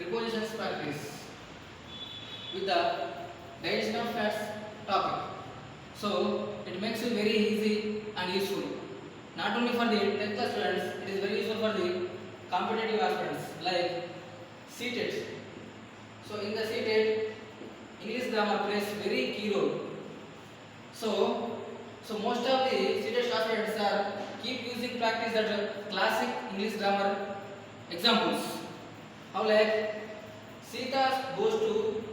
prepositions practice with the digestion of fats topic. So it makes it very easy and useful. Not only for the 10th class students, it is very useful for the competitive aspirants like CTET. So in the CTET, English grammar plays very key role. So most of the CTET aspirants are keep using practice that classic English grammar examples. How like Sita goes to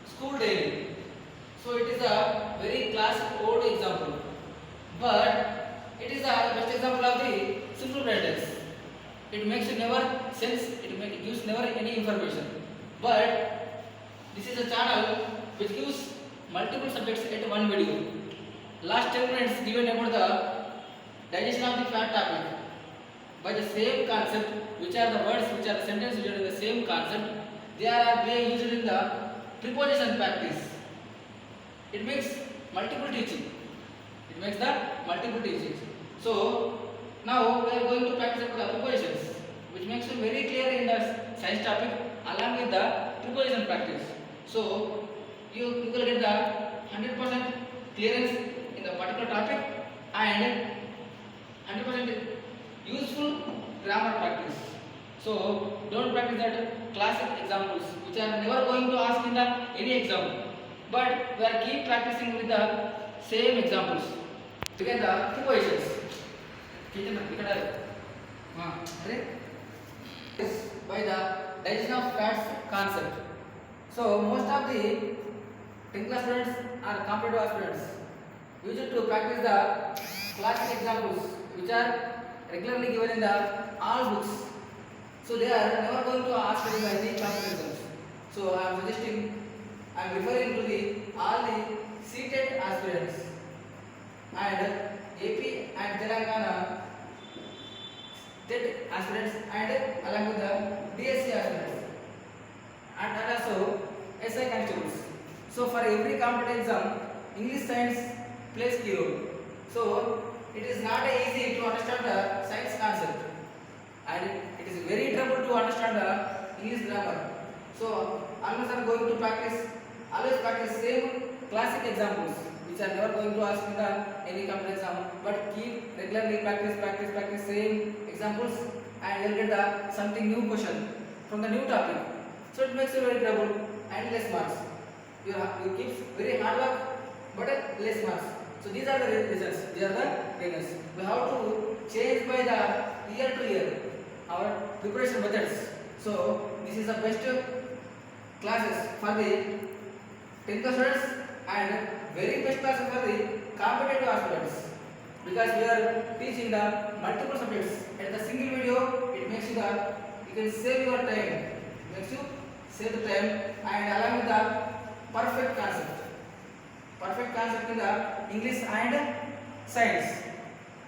school daily. So it is a very classic old example, but it is a best example of the simple present. It makes never sense. It gives never any information. But this is a channel which gives multiple subjects at one video. Last 10 minutes given about the digestion of the fat topic by the same concept, which are the words, which are the sentences, which are the same concept. They are being used in the preposition practice. It makes multiple teaching. It makes the multiple teachings. So now we are going to practice about the prepositions, which makes it very clear in the science topic along with the preposition practice. So you will get the 100% clearance in the particular topic and 100% useful grammar practice. So don't practice that classic examples which are never going to ask in the any exam. But we are keep practicing with the same examples. Begin the prepositions. By the digestion of fats concept. So most of the 10th class students are competitive aspirants used to practice the classic examples which are regularly given in the all books. So they are never going to ask any competitive exams. So I am suggesting, I am referring to the all the seated aspirants and AP and Telangana state aspirants and along with the DSC aspirants and also SI constables. So for every competitive exam, English science plays key role. So it is not easy to understand the science concept and it is very trouble to understand the English grammar. So always are going to practice, always practice same classic examples which are never going to ask in the any competitive exam, but keep regularly practice same examples and you'll get the something new question from the new topic. So it makes you very trouble and less marks. You keep very hard work but less marks. So these are the results. These are the results. We have to change by the year to year our preparation methods. So this is the best classes for the 10th class students and very best classes for the competitive aspirants because we are teaching the multiple subjects at the single video. It makes you can save your time. Makes you save the time and along with the perfect concept in the English and science.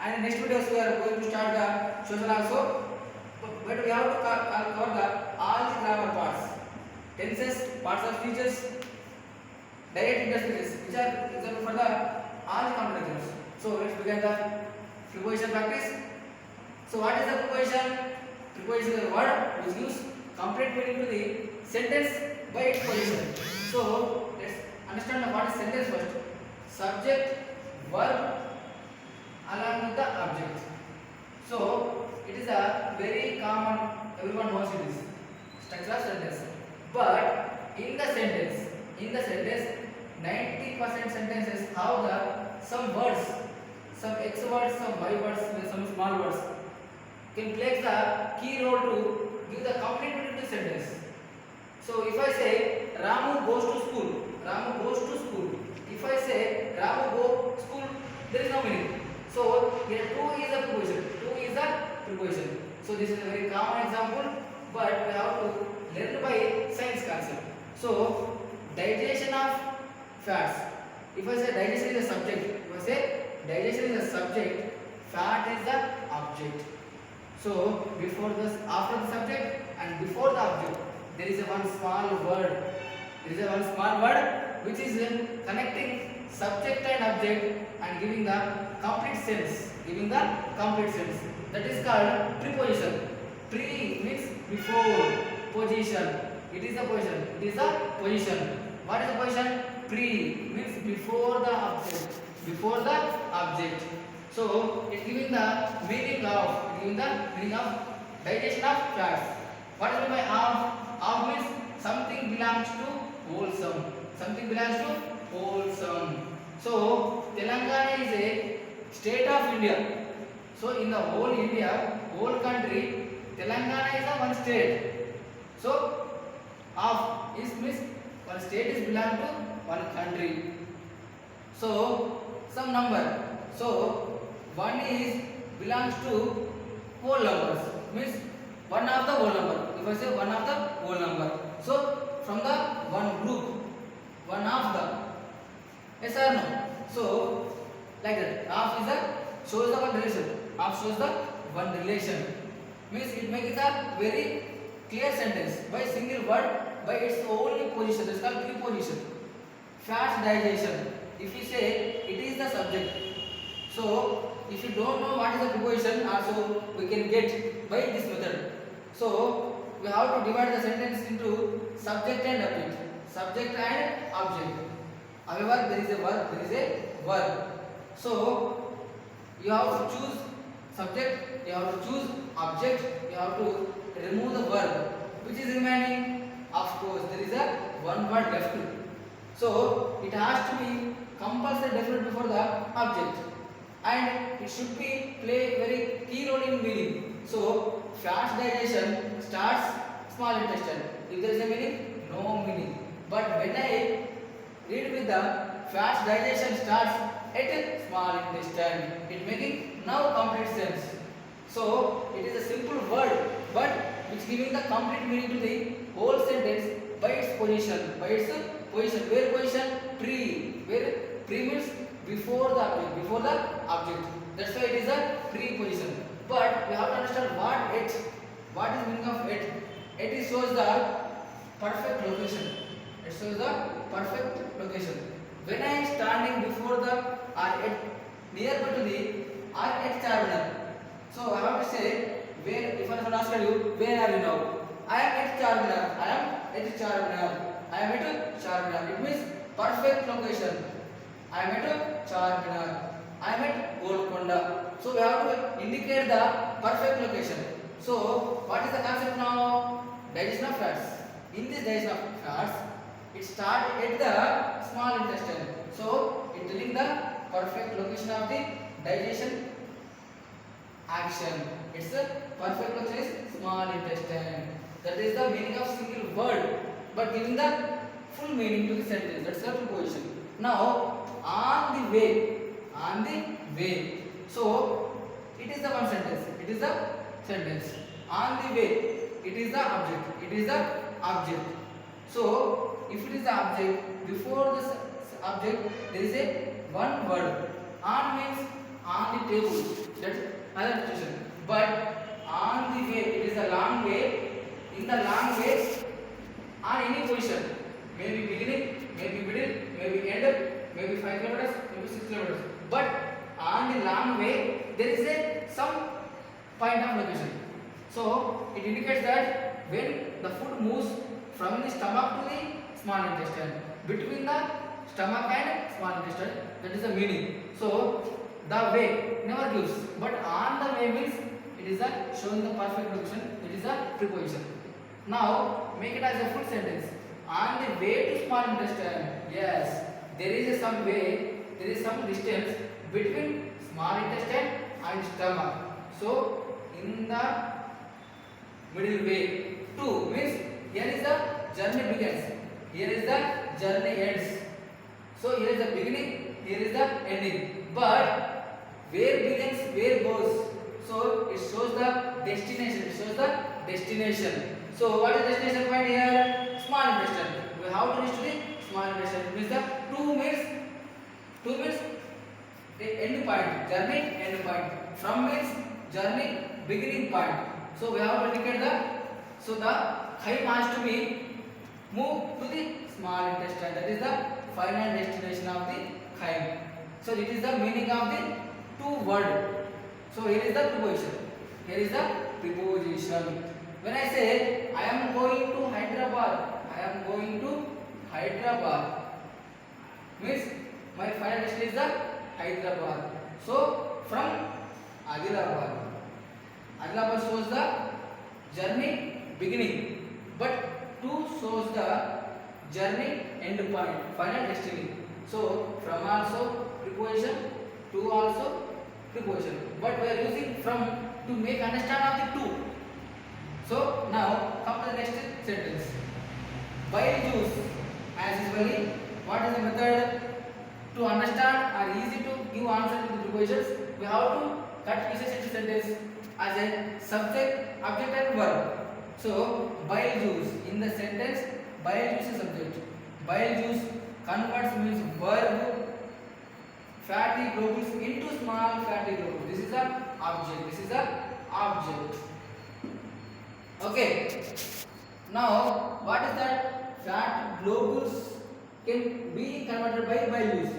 And next videos we are going to start the social also. But we have to cover all the grammar parts, tenses, parts of speeches, direct interspecifics, which are example for the all the comprehensions. So let's begin the preposition practice. So what is the preposition? Preposition is a word which gives complete meaning to the sentence by its position. So let's understand what is sentence first. Subject, verb, along with the object. So it is a very common, everyone knows it is structure of sentence. But in the sentence, 90% sentences have the some words, some X words, some Y words, some small words can play the key role to give the complete meaning to the sentence. So if I say Ramu goes to school, Ramu goes to school. If I say Ramu go school, there is no meaning. So here to is a preposition. To is a preposition. So this is a very common example, but we have to learn by science concept. So digestion of fats. If I say digestion is a subject, fat is the object. So before this, after the subject and before the object, there is a one small word. Which is connecting subject and object and giving the complete sense. That is called preposition. Pre means before. position. It is the position. It is the position. What is the position? Pre means before the object. Before the object. So it giving the meaning of digestion of fats. What is meant by of? Of means something belongs to wholesome. Something belongs to wholesome. So Telangana is a state of India. So in the whole India, whole country, Telangana is a one state. So of is means one state is belong to one country. So some number. So one is belongs to whole numbers. Means one of the whole number. If I say one of the whole number. So from the one group, one of the. Yes or no? So like that. Of is the shows the one relation. Of shows the one relation. Means it makes a very clear sentence by single word by its only position. That's called preposition. Fats digestion. If you say it is the subject. So if you don't know what is the preposition, also we can get by this method. So we have to divide the sentence into subject and object. Subject and object. However, there is a verb. So you have to choose subject, you have to choose object, you have to remove the verb. Which is remaining? Of course, there is a one word left. So it has to be compulsory definite before the object, and it should be play very key role in meaning. So fast digestion starts small intestine. If there is a meaning, no meaning. But when I read with the fast digestion starts at small intestine, it making now complete sense. So it is a simple word, but which giving the complete meaning to the whole sentence by its position. By its position. Where position? Pre. Where pre means before the object. Before the object. That's why it is a preposition. But we have to understand what it. What is meaning of it? It is shows the perfect location. It shows the perfect location. When I am standing before the or at nearby to the or at terminal. So I have to say where. If I ask you where are you now? I am at Charminar. I am at Charminar. I am at Charminar. It means perfect location. I am at Charminar. I am at Golconda. So we have to indicate the perfect location. So what is the concept now? Digestion of fats. In this digestion of fats, it starts at the small intestine. So it telling the perfect location of the digestion action. It's a perfect location is small intestine. That is the meaning of single word, but giving the full meaning to the sentence. That's the preposition. Now on the way. So it is the one sentence. It is the sentence. On the way. It is the object. It is the object. So if it is the object, before the object there is a one word. On means on the table. That's another situation. But on the way, it is a long way. In the long way, on any position, maybe beginning, maybe middle, maybe end, maybe 5 kilometers, maybe 6 kilometers. But on the long way, there is a some point of location. So it indicates that when the food moves from the stomach to the small intestine, between the stomach and small intestine, that is the meaning. So the way never gives, but on the way means it is a showing the perfect location. It is a preposition. Now make it as a full sentence. On the way to small intestine. Yes, there is some way. There is some distance between small intestine and stomach. So in the middle way. 2 means here is the journey begins. Here is the journey ends. So here is the beginning. Here is the ending. But where begins, where goes. So it shows the destination. It shows the destination. So what is the destination point here? Small intestine. We have to reach to the small intestine. It means the 2 means the end point. Journey end point. From means journey beginning point. So we have to indicate the. So the chyme has to be moved to the small intestine. That is the final destination of the chyme. So it is the meaning of the 2 word. So here is the preposition. Here is the preposition. When I say I am going Hyderabad means my final destination is the Hyderabad. So from Adilabad shows the journey beginning, but 2 shows the journey end point, final destination. So from also preposition, to also preposition, but we are using from to make understand of the two. So now come to the next sentence. Bile juice, as usually, what is the method to understand or easy to give answer to the prepositions? We have to cut pieces into sentence as a subject, object and verb. So bile juice, in the sentence bile juice is subject. Bile juice converts means verb fatty globules into small fatty globules. This is the object. This is the object. Okay. Now what is that? Fat globules can be converted by bile juice.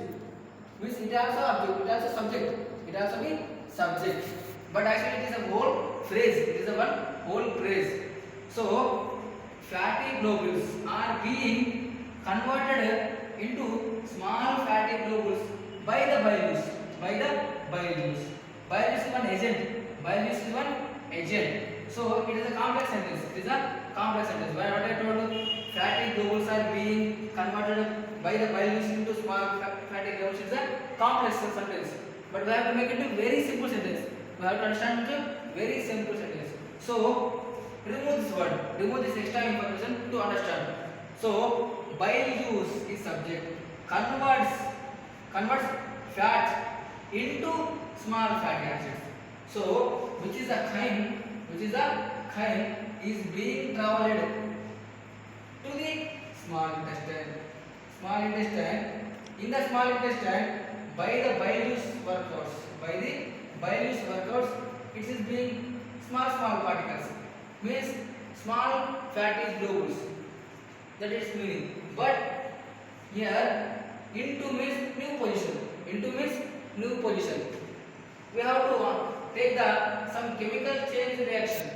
Means it also object. It also subject. It also be subject. But actually it is a whole phrase. It is a one whole phrase. So fatty globules are being converted into small fatty globules by the bile juice. By the bile juice. Bile juice is one agent. Bile juice is one agent. So it is a complex sentence. It is a complex sentence. What I told you, fatty globules are being converted by the bile juice into small fatty globules. It is a complex sentence. But we have to make it a very simple sentence. We have to understand it a very simple sentence. So remove this word. Remove this extra information to understand. So bile juice is subject. Converts fat into small fatty acids. So which is the kind is being traveled to the small intestine. In the small intestine, by the bile juice workouts, it is being small particles, means small fatty globules. That is meaning. But here into means new position. We have to take some chemical change reaction.